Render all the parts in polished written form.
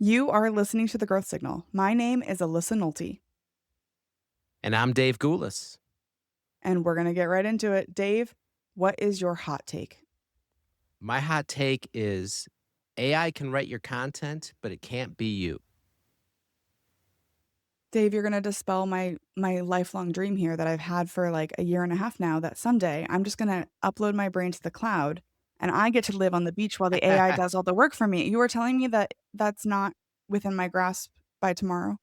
You are listening to The Growth Signal. My name is Alyssa Nolte, And I'm Dave Gulas. and we're going to get right into it. Dave, what is your hot take? My hot take is AI can write your content, but it can't be you. Dave, you're going to dispel my lifelong dream here that I've had for like a year and a half now that someday I'm just going to upload my brain to the cloud and I get to live on the beach while the AI does all the work for me. You were telling me that that's not within my grasp by tomorrow.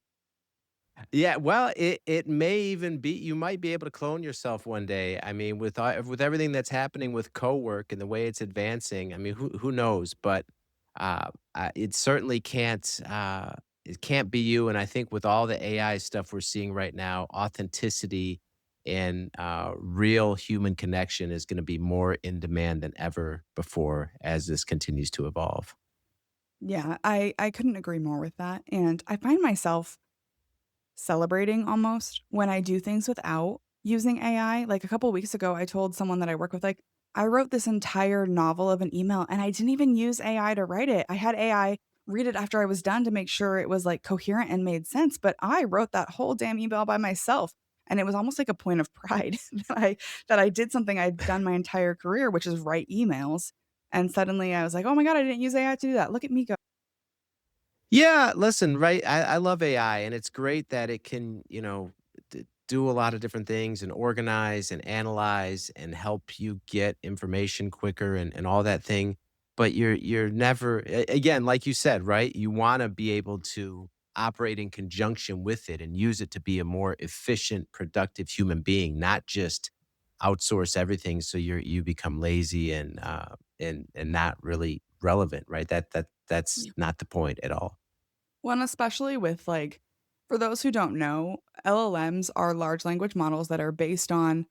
Yeah, well, it may even be you might be able to clone yourself one day. I mean, with everything that's happening with co-work and the way it's advancing, I mean, who knows? But it certainly can't. It can't be you. And I think with all the AI stuff we're seeing right now, authenticity and real human connection is going to be more in demand than ever before as this continues to evolve. Yeah, I couldn't agree more with that. And I find myself celebrating almost when I do things without using AI. Like a couple weeks ago, I told someone that I work with, like, I wrote this entire novel of an email and I didn't even use AI to write it. I had AI read it after I was done to make sure it was like coherent and made sense. But I wrote that whole damn email by myself. And it was almost like a point of pride that I did something I'd done my entire career, which is write emails. And suddenly I was like, oh my God, I didn't use AI to do that. Look at me go. Yeah, listen, right? I love AI, and it's great that it can, do a lot of different things and organize and analyze and help you get information quicker and all that thing. But you're never again, like you said, right? You want to be able to operate in conjunction with it and use it to be a more efficient, productive human being, not just outsource everything so you become lazy and not really relevant, right? That's not the point at all. Well, and especially with like, for those who don't know, LLMs are large language models that are based on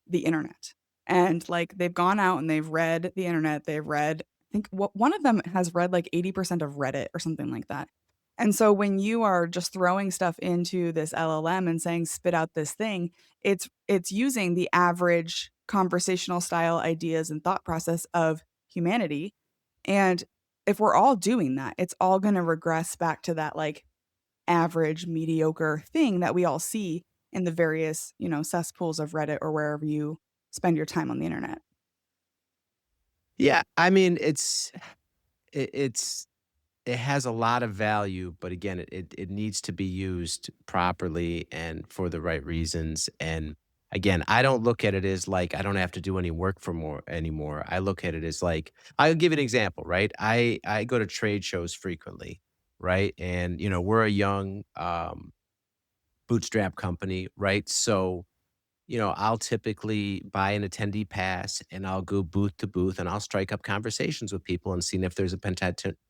the internet. And like they've gone out and they've read the internet. They've read, I think what one of them has read like 80% of Reddit or something like that. And so when you are just throwing stuff into this LLM and saying spit out this thing, it's using the average conversational style ideas and thought process of humanity. And if we're all doing that, it's all going to regress back to that like average, mediocre thing that we all see in the various, cesspools of Reddit or wherever you spend your time on the internet. Yeah, I mean, it's it has a lot of value, but again, it needs to be used properly and for the right reasons. And again, I don't look at it as like I don't have to do any work for more anymore. I look at it as like I'll give you an example, right? I go to trade shows frequently, right? And we're a young bootstrap company, right? So I'll typically buy an attendee pass and I'll go booth to booth and I'll strike up conversations with people and seeing if there's a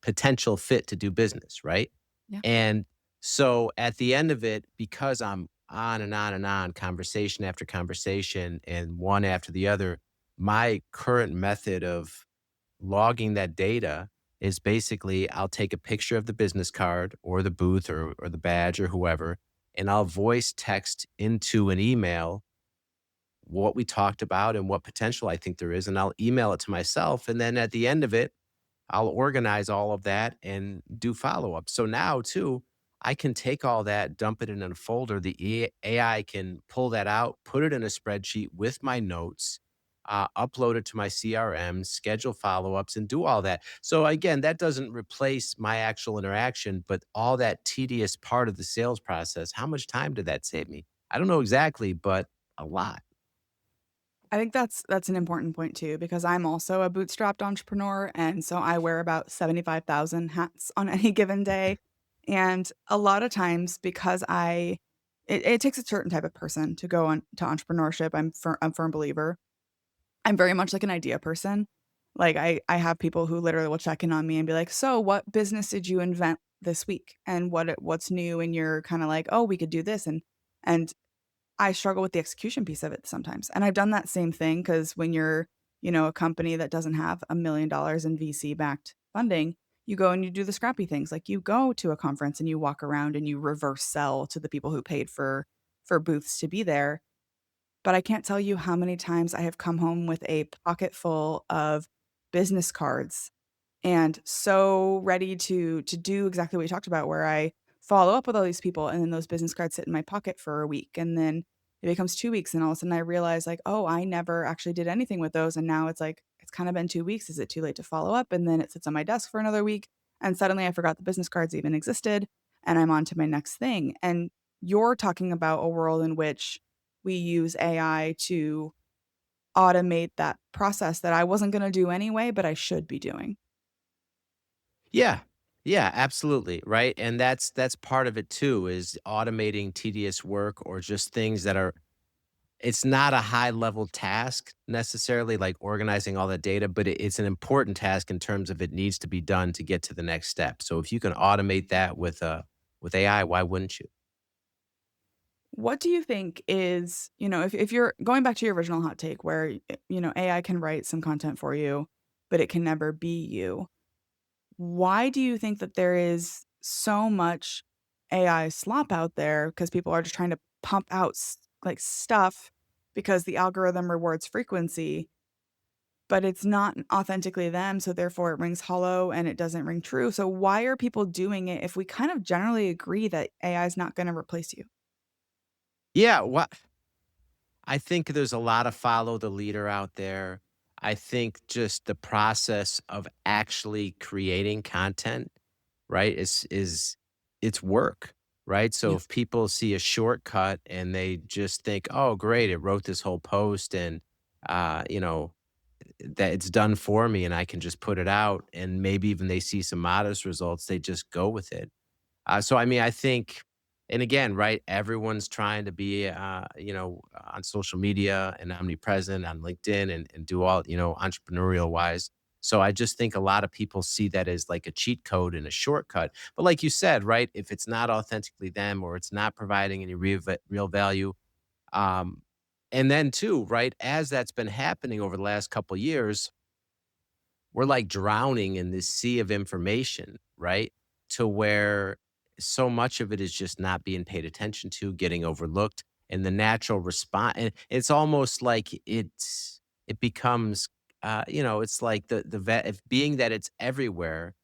potential fit to do business, right? Yeah. And so at the end of it, because I'm on and on and on, conversation after conversation and one after the other, my current method of logging that data is basically I'll take a picture of the business card or the booth or the badge or whoever, and I'll voice text into an email what we talked about and what potential I think there is, and I'll email it to myself. And then at the end of it, I'll organize all of that and do follow up. So now, too, I can take all that, dump it in a folder. The AI can pull that out, put it in a spreadsheet with my notes, upload it to my CRM, schedule follow ups, and do all that. So, again, that doesn't replace my actual interaction, but all that tedious part of the sales process, how much time did that save me? I don't know exactly, but a lot. I think that's an important point too, because I'm also a bootstrapped entrepreneur. And so I wear about 75,000 hats on any given day. And a lot of times, because it takes a certain type of person to go on to entrepreneurship. I'm a firm believer. I'm very much like an idea person. Like I have people who literally will check in on me and be like, "So, what business did you invent this week? And what's new?" And you're kind of like, "Oh, we could do this." And I struggle with the execution piece of it sometimes. And I've done that same thing because when you're, a company that doesn't have $1 million in VC backed funding, you go and you do the scrappy things. Like you go to a conference and you walk around and you reverse sell to the people who paid for booths to be there. But I can't tell you how many times I have come home with a pocket full of business cards and so ready to do exactly what you talked about, where I follow up with all these people, and then those business cards sit in my pocket for a week, and then it becomes 2 weeks, and all of a sudden I realize, like, "Oh, I never actually did anything with those," and now it's like, "It's kinda been 2 weeks, is it too late to follow up?" And then it sits on my desk for another week, and suddenly I forgot the business cards even existed, and I'm on to my next thing, and you're talking about a world in which we use AI to automate that process that I wasn't gonna do anyway, but I should be doing. Yeah. Yeah, absolutely, right? And that's part of it too is automating tedious work or just things that are it's not a high level task necessarily like organizing all that data, but it's an important task in terms of it needs to be done to get to the next step. So if you can automate that with AI, why wouldn't you? What do you think is, if you're going back to your original hot take where, AI can write some content for you, but it can never be you. Why do you think that there is so much AI slop out there? Because people are just trying to pump out like stuff because the algorithm rewards frequency, but it's not authentically them. So therefore it rings hollow and it doesn't ring true. So why are people doing it if we kind of generally agree that AI is not going to replace you? Yeah, what I think there's a lot of follow the leader out there. I think just the process of actually creating content, right, is it's work, right? So Yeah. if people see a shortcut and they just think, "Oh, great, it wrote this whole post and you know, that it's done for me and I can just put it out," and maybe even they see some modest results, they just go with it. So I mean, I think, and again, right? Everyone's trying to be, on social media and omnipresent on LinkedIn and do all, entrepreneurial wise. So I just think a lot of people see that as like a cheat code and a shortcut. But like you said, right? If it's not authentically them or it's not providing any real value, um, and then too, right? As that's been happening over the last couple years, we're like drowning in this sea of information, right? To where so much of it is just not being paid attention to, getting overlooked, and the natural response. And it's almost like it becomes, it's like the vet. If being that it's everywhere,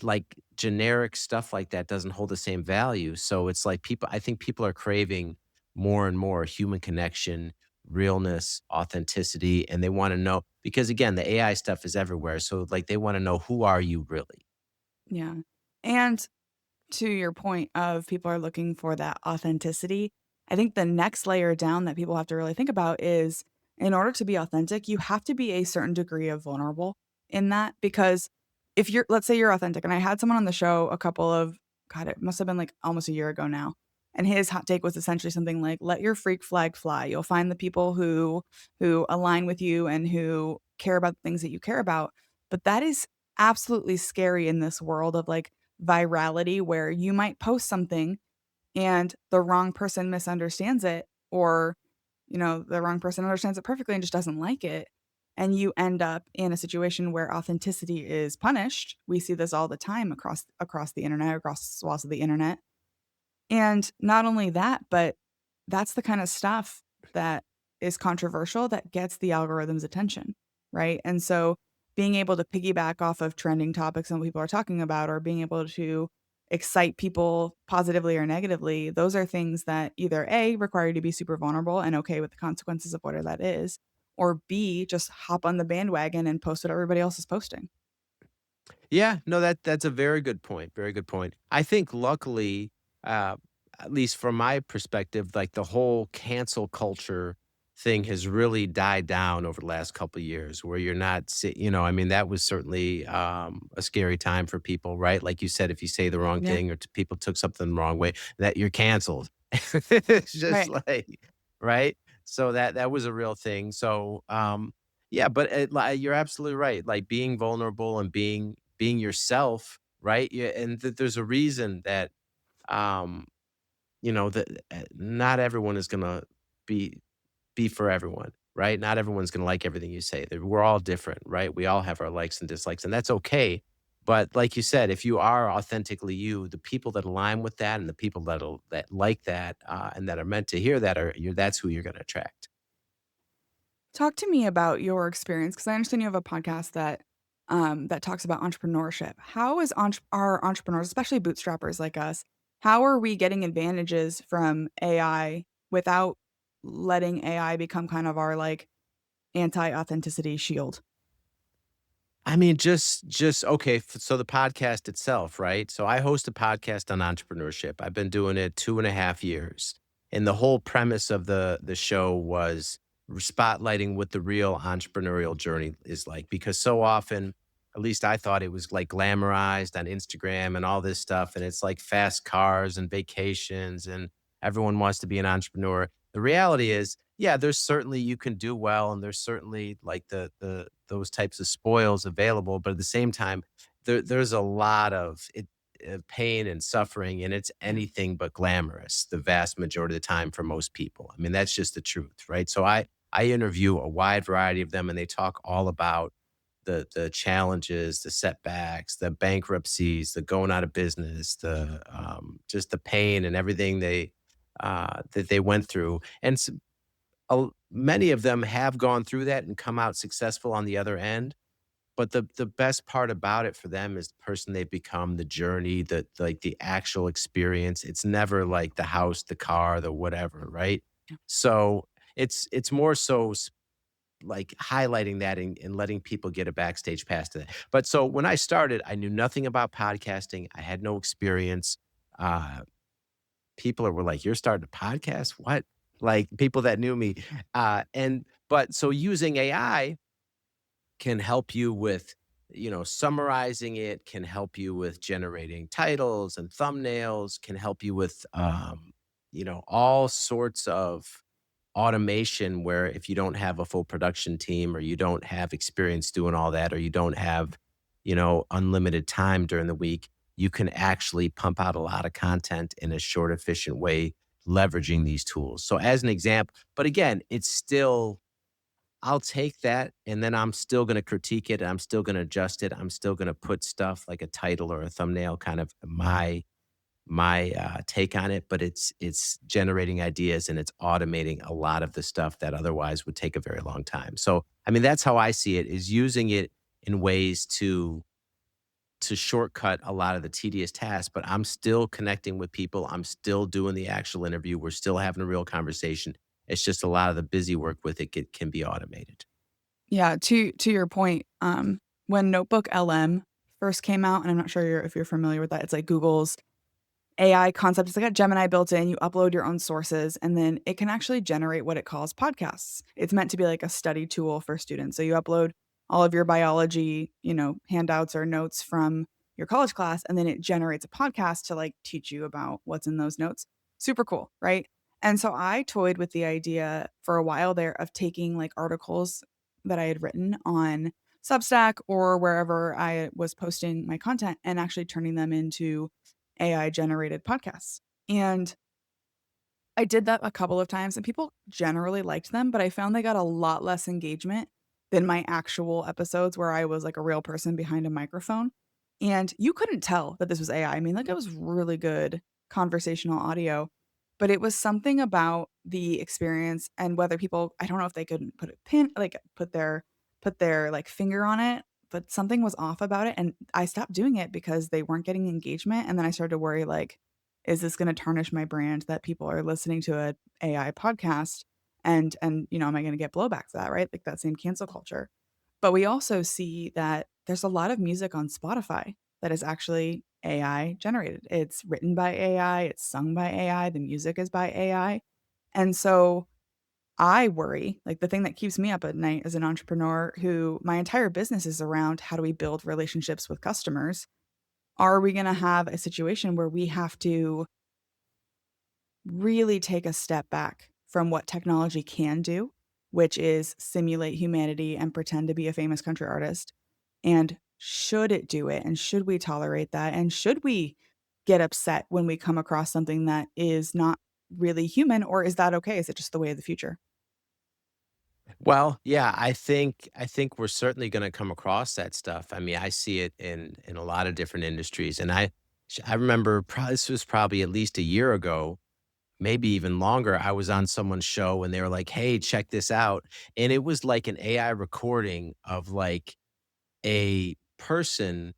like generic stuff like that doesn't hold the same value. So it's like people. I think people are craving more and more human connection, realness, authenticity, and they wanna know because again, the AI stuff is everywhere, so, like, they wanna know who are you really? Yeah. And to your point of people are looking for that authenticity, I think the next layer down that people have to really think about is in order to be authentic, you have to be a certain degree of vulnerable in that because if you're let's say you're authentic, and I had someone on the show a couple of God, it must have been like almost a year ago now. And his hot take was essentially something like, let your freak flag fly. You'll find the people who align with you and who care about the things that you care about. But that is absolutely scary in this world of like virality where you might post something and the wrong person misunderstands it or, the wrong person understands it perfectly and just doesn't like it. And you end up in a situation where authenticity is punished. We see this all the time across the internet, across swaths of the internet. And not only that, but that's the kind of stuff that is controversial that gets the algorithm's attention, right? And so being able to piggyback off of trending topics and what people are talking about or being able to excite people positively or negatively, those are things that either A, require you to be super vulnerable and okay with the consequences of whatever that is, or B, just hop on the bandwagon and post what everybody else is posting. Yeah, no, that's a very good point. Very good point. I think luckily, uh, at least from my perspective, like the whole cancel culture thing has really died down over the last couple of years where you're not I mean that was certainly a scary time for people, right? Like you said, if you say the wrong Yeah. thing or people took something the wrong way, that you're canceled. It's just Right. like, right? So that was a real thing. So yeah, but you're absolutely right. Like being vulnerable and being yourself, right? Yeah, and there's a reason that um, that not everyone is gonna be be for everyone, right? Not everyone's gonna like everything you say. That we're all different, right? We all have our likes and dislikes, and that's okay. But like you said, if you are authentically you, the people that align with that and the people that like that and that are meant to hear that that's who you're gonna attract. Talk to me about your experience because I understand you have a podcast that that talks about entrepreneurship. How is our entrepreneurs, especially bootstrappers like us, how are we getting advantages from AI without letting AI become kind of our like anti-authenticity shield? I mean, just okay, so the podcast itself, right? So I host a podcast on entrepreneurship. I've been doing it 2.5 years, and the whole premise of the show was spotlighting what the real entrepreneurial journey is like, because so often, at least I thought it was, like, glamorized on Instagram and all this stuff, and it's like fast cars and vacations, and everyone wants to be an entrepreneur. The reality is, yeah, there's certainly you can do well, and there's certainly like the those types of spoils available, but at the same time, there's a lot of pain and suffering, and it's Yeah. anything but glamorous the vast majority of the time for most people. I mean, that's just the truth, right? So I interview a wide variety of them, and they talk all about the challenges, the setbacks, the bankruptcies, the going out of business, the just the pain and everything that they went through, and many of them have gone through that and come out successful on the other end. But the best part about it for them is the person they've become, the journey, like the actual experience. It's never like the house, the car, the whatever, right? Yeah. So it's more so like highlighting that and letting people get a backstage pass to that. But so when I started, I knew nothing about podcasting. I had no experience. Uh, People were like, "You're starting a podcast? What?" Like, people that knew me, and but so using AI can help you with, summarizing it, can help you with generating titles and thumbnails, can help you with, all sorts of automation where if you don't have a full production team or you don't have experience doing all that or you don't have, unlimited time during the week, you can actually pump out a lot of content in a short, efficient way, leveraging these tools. So as an example, but again, it's still I'll take that and then I'm still gonna critique it, I'm still gonna adjust it, I'm still gonna put stuff like a title or a thumbnail, kind of my take on it, but it's generating ideas and it's automating a lot of the stuff that otherwise would take a very long time. So, I mean, that's how I see it, is using it in ways to shortcut a lot of the tedious tasks, but I'm still connecting with people, I'm still doing the actual interview, we're still having a real conversation. It's just a lot of the busy work with it can be automated. Yeah, to your point, when Notebook LM first came out, and I'm not sure if you're familiar with that, it's like Google's AI concept. It's like a Gemini built in, you upload your own sources, and then it can actually generate what it calls podcasts. It's meant to be like a study tool for students. So you upload all of your biology, handouts or notes from your college class, and then it generates a podcast to like teach you about what's in those notes. Super cool, right? And so I toyed with the idea for a while there of taking like articles that I had written on Substack or wherever I was posting my content and actually turning them into AI generated podcasts. And I did that a couple of times and people generally liked them, but I found they got a lot less engagement than my actual episodes where I was like a real person behind a microphone. And you couldn't tell that this was AI. I mean, like it was really good conversational audio, but it was something about the experience and whether people, I don't know if they couldn't put a pin, like put their like finger on it, but something was off about it. And I stopped doing it because they weren't getting engagement. And then I started to worry like, is this gonna tarnish my brand that people are listening to a AI podcast? And, am I gonna get blowback for that, right? Like that same cancel culture. But we also see that there's a lot of music on Spotify that is actually AI generated. It's written by AI, it's sung by AI, the music is by AI. And so I worry, like the thing that keeps me up at night as an entrepreneur who my entire business is around how do we build relationships with customers? Are we gonna have a situation where we have to really take a step back from what technology can do, which is simulate humanity and pretend to be a famous country artist? And should it do it? And should we tolerate that? And should we get upset when we come across something that is not really human? Or is that okay? Is it just the way of the future? Well, yeah, I think we're certainly gonna come across that stuff. I mean, I see it in a lot of different industries, and I remember this was probably at least a year ago, maybe even longer. I was on someone's show and they were like, "Hey, check this out," and it was like an AI recording of like a person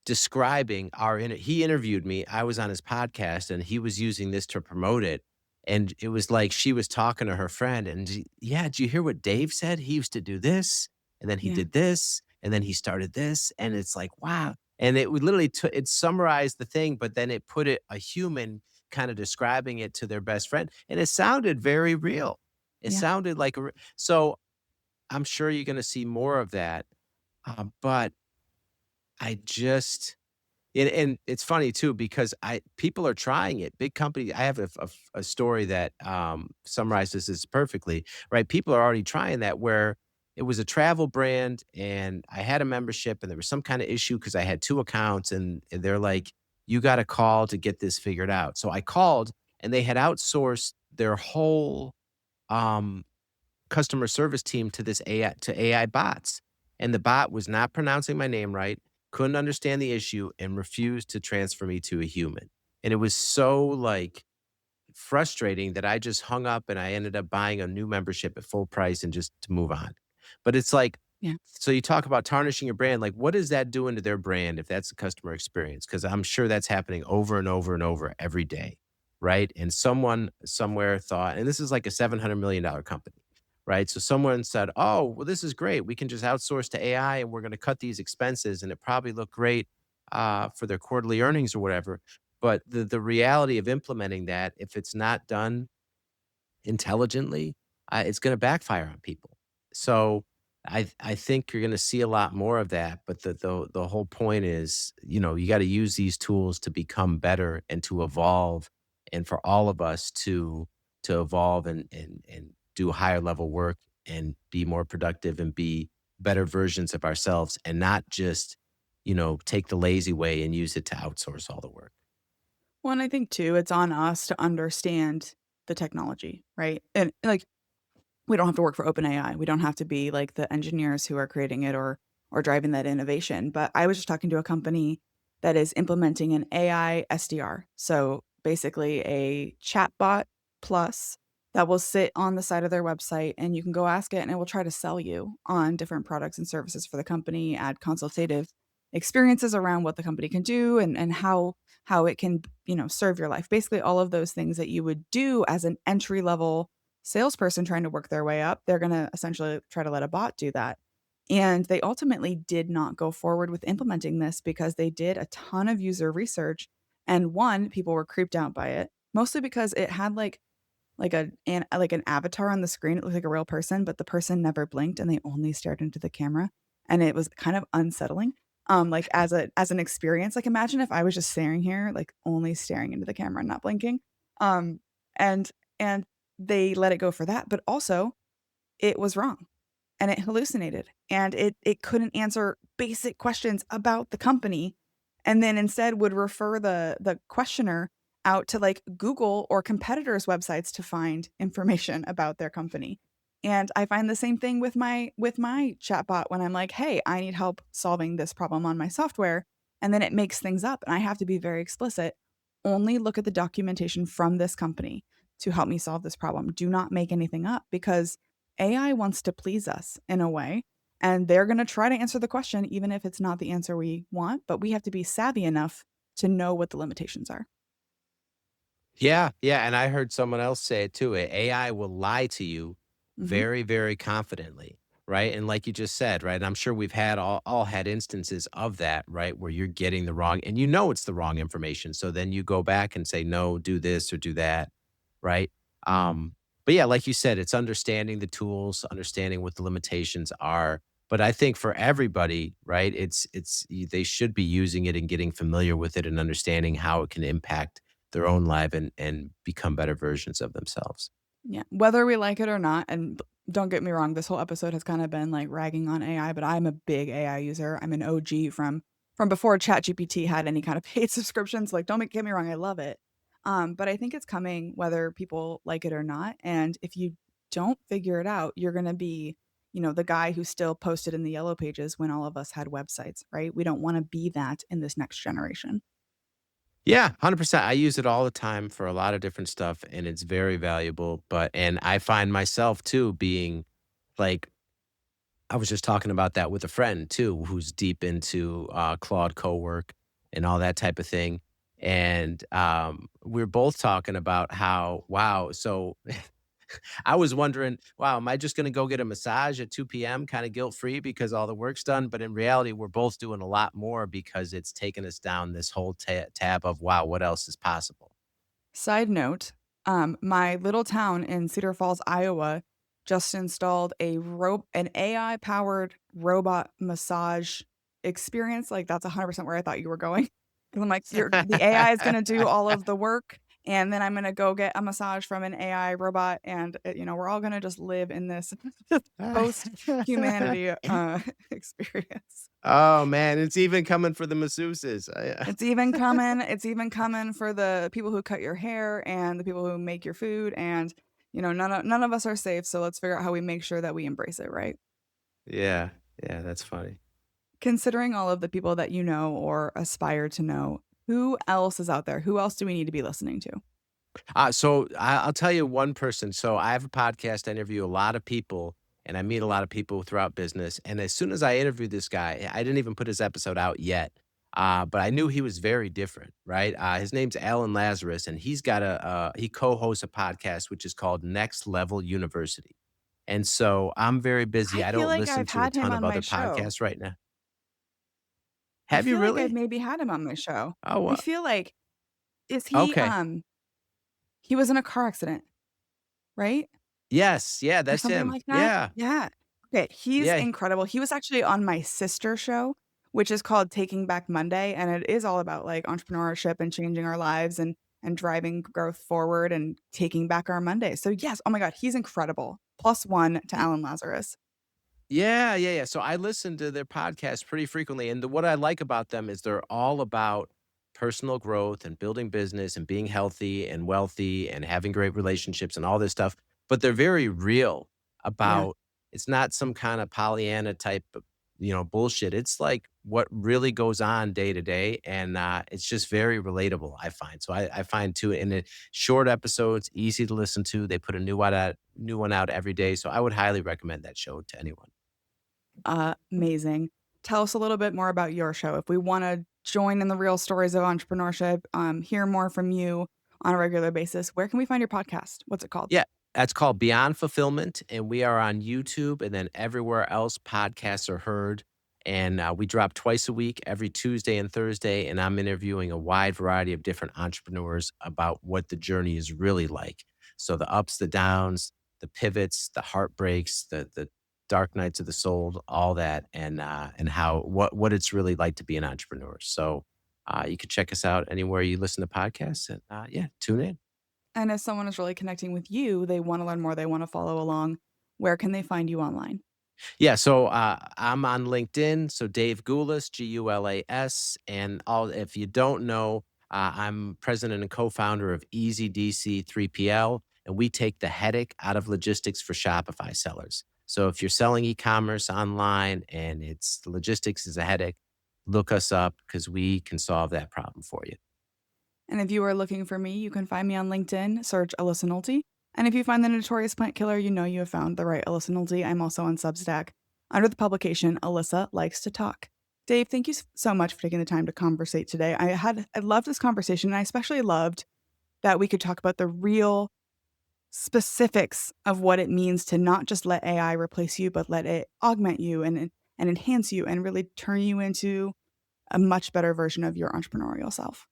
describing he interviewed me, I was on his podcast, and he was using this to promote it, and it was like she was talking to her friend, and "Yeah, did you hear what Dave said? He used to do this, and then he Yeah. did this, and then he started this," and it's like, "Wow," and it would literally it summarized the thing, but then it put a human kinda describing it to their best friend, and it sounded very real. It Yeah. sounded like so I'm sure you're gonna see more of that, but I just and it's funny too because I people are trying it. Big company. I have a story that summarizes this perfectly. Right, people are already trying that. Where it was a travel brand, and I had a membership, and there was some kind of issue because I had two accounts, and they're like, "You got to call to get this figured out." So I called, and they had outsourced their whole um, customer service team to this AI bots, and the bot was not pronouncing my name right, couldn't understand the issue, and refused to transfer me to a human. And it was so, like, frustrating that I just hung up and I ended up buying a new membership at full price and just to move on. But it's like, Yeah. so you talk about tarnishing your brand, like, what is that doing to their brand if that's the customer experience? Because I'm sure that's happening over and over and over every day, right? And someone somewhere thought, and this is like a $700 million company, right? So someone said, "Oh, well, this is great. We can just outsource to AI, and we're going to cut these expenses, and it probably looked great for their quarterly earnings or whatever." But the reality of implementing that, if it's not done intelligently, it's gonna backfire on people. So, I think you're gonna see a lot more of that, but the whole point is, you gotta use these tools to become better and to evolve, and for all of us to evolve and do higher level work and be more productive and be better versions of ourselves and not just, take the lazy way and use it to outsource all the work. Well, and I think too, it's on us to understand the technology, right? And like we don't have to work for OpenAI. We don't have to be like the engineers who are creating it or driving that innovation. But I was just talking to a company that is implementing an AI SDR. So basically a chatbot plus that will sit on the side of their website and you can go ask it and it will try to sell you on different products and services for the company, add consultative experiences around what the company can do and how it can, serve your life. Basically all of those things that you would do as an entry level salesperson trying to work their way up, they're gonna essentially try to let a bot do that. And they ultimately did not go forward with implementing this because they did a ton of user research. And one, people were creeped out by it, mostly because it had like an avatar on the screen. It looked like a real person, but the person never blinked and they only stared into the camera. And it was kind of unsettling. Like as an experience. Like imagine if I was just staring here, like only staring into the camera and not blinking. Um, and and they let it go for that, but also it was wrong and it hallucinated and it couldn't answer basic questions about the company and then instead would refer the questioner out to like Google or competitors' websites to find information about their company. And I find the same thing with my chatbot when I'm like, "Hey, I need help solving this problem on my software." And then it makes things up and I have to be very explicit. Only look at the documentation from this company to help me solve this problem. Do not make anything up because AI wants to please us in a way, and they're going to try to answer the question even if it's not the answer we want, but we have to be savvy enough to know what the limitations are. Yeah, yeah, and I heard someone else say it too. AI will lie to you Mhm. very, very confidently, right? And like you just said, right? I'm sure we've had all had instances of that, right? Where you're getting the wrong, and it's the wrong information. So then you go back and say, no, do this or do that, right? But yeah, like you said, it's understanding the tools, understanding what the limitations are. But I think for everybody, right, they should be using it and getting familiar with it and understanding how it can impact their own life and become better versions of themselves. Yeah, whether we like it or not, and don't get me wrong, this whole episode has kind of been like ragging on AI, but I'm a big AI user. I'm an OG from before ChatGPT had any kind of paid subscriptions. Like, get me wrong, I love it. But I think it's coming whether people like it or not. And if you don't figure it out, you're gonna be, the guy who still posted in the yellow pages when all of us had websites, right? We don't want to be that in this next generation. Yeah, 100%. I use it all the time for a lot of different stuff, and it's very valuable. And I find myself too being like I was just talking about that with a friend too, who's deep into Claude Cowork and all that type of thing. And we're both talking about how, wow, so I was wondering, wow, am I just going to go get a massage at 2 p.m. kind of guilt free because all the work's done? But in reality, we're both doing a lot more because it's taken us down this whole tab of, wow, what else is possible? Side note, my little town in Cedar Falls, Iowa, just installed an AI-powered robot massage experience. Like, that's 100% where I thought you were going. 'Cause I'm like, the AI is gonna do all of the work, and then I'm gonna go get a massage from an AI robot, and, we're all gonna just live in this post-humanity, experience. Oh man, it's even coming for the masseuses. It's even coming for the people who cut your hair and the people who make your food, and, none of us are safe, so let's figure out how we make sure that we embrace it, right? Yeah, yeah, that's funny. Considering all of the people that you know or aspire to know, who else is out there? Who else do we need to be listening to? I'll tell you one person. So I have a podcast. I interview a lot of people, and I meet a lot of people throughout business. And as soon as I interviewed this guy, I didn't even put his episode out yet, but I knew he was very different. Right? His name's Alan Lazarus, and he co-hosts a podcast which is called Next Level University. And so I'm very busy. I I feel don't like listen I've to a had him ton of on my other show. podcasts right now. I Have you feel like I've really? maybe had him on my show. Oh, I feel like is okay. he was in a car accident, right? Yes. Yeah, Or that's something him. like that? Yeah. Yeah. Okay, he's Yeah. incredible. He was actually on my sister show, which is called Taking Back Monday, and it is all about, like, entrepreneurship and changing our lives and driving growth forward and taking back our Monday. So, yes, oh my god, he's incredible. +1 to Alan Lazarus. Yeah, yeah, yeah. So I listen to their podcasts pretty frequently, and what I like about them is they're all about personal growth and building business and being healthy and wealthy and having great relationships and all this stuff. But they're very real Yeah. about it's not some kind of Pollyanna type of, bullshit. It's like what really goes on day to day, and it's just very relatable. I find so. I find too in the short episodes, easy to listen to. They put a new one out every day. So I would highly recommend that show to anyone. Amazing. Tell us a little bit more about your show. If we wanna join in the real stories of entrepreneurship, hear more from you on a regular basis, where can we find your podcast? What's it called? Yeah, that's called Beyond Fulfillment, and we are on YouTube and then everywhere else podcasts are heard. And we drop twice a week, every Tuesday and Thursday. And I'm interviewing a wide variety of different entrepreneurs about what the journey is really like. So the ups, the downs, the pivots, the heartbreaks, the dark nights of the soul, all that, and how what it's really like to be an entrepreneur. So you can check us out anywhere you listen to podcasts, and yeah, tune in. And if someone is really connecting with you, they wanna learn more, they wanna follow along, where can they find you online? Yeah, so I'm on LinkedIn. So Dave Gulas, Gulas, and all. If you don't know, I'm president and co-founder of Easy DC 3PL, and we take the headache out of logistics for Shopify sellers. So if you're selling e-commerce online and it's logistics is a headache, look us up because we can solve that problem for you. And if you are looking for me, you can find me on LinkedIn, search Alyssa Nolte. And if you find the notorious plant killer, you know you have found the right Alyssa Nolte. I'm also on Substack under the publication Alyssa Likes to Talk. Dave, thank you so much for taking the time to conversate today. I loved this conversation, and I especially loved that we could talk about the real specifics of what it means to not just let AI replace you, but let it augment you and enhance you and really turn you into a much better version of your entrepreneurial self.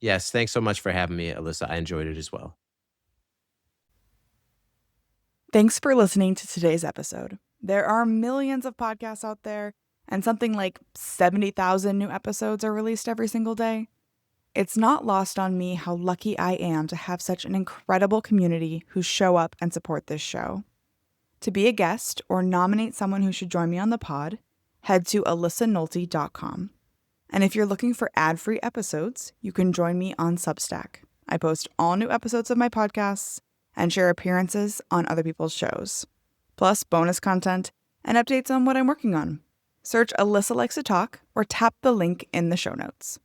Yes, thanks so much for having me, Alyssa. I enjoyed it as well. Thanks for listening to today's episode. There are millions of podcasts out there, and something like 70,000 new episodes are released every single day. It's not lost on me how lucky I am to have such an incredible community who show up and support this show. To be a guest or nominate someone who should join me on the pod, head to alyssanolte.com. And if you're looking for ad-free episodes, you can join me on Substack. I post all new episodes of my podcasts and share appearances on other people's shows, plus bonus content and updates on what I'm working on. Search Alyssa Likes to Talk or tap the link in the show notes.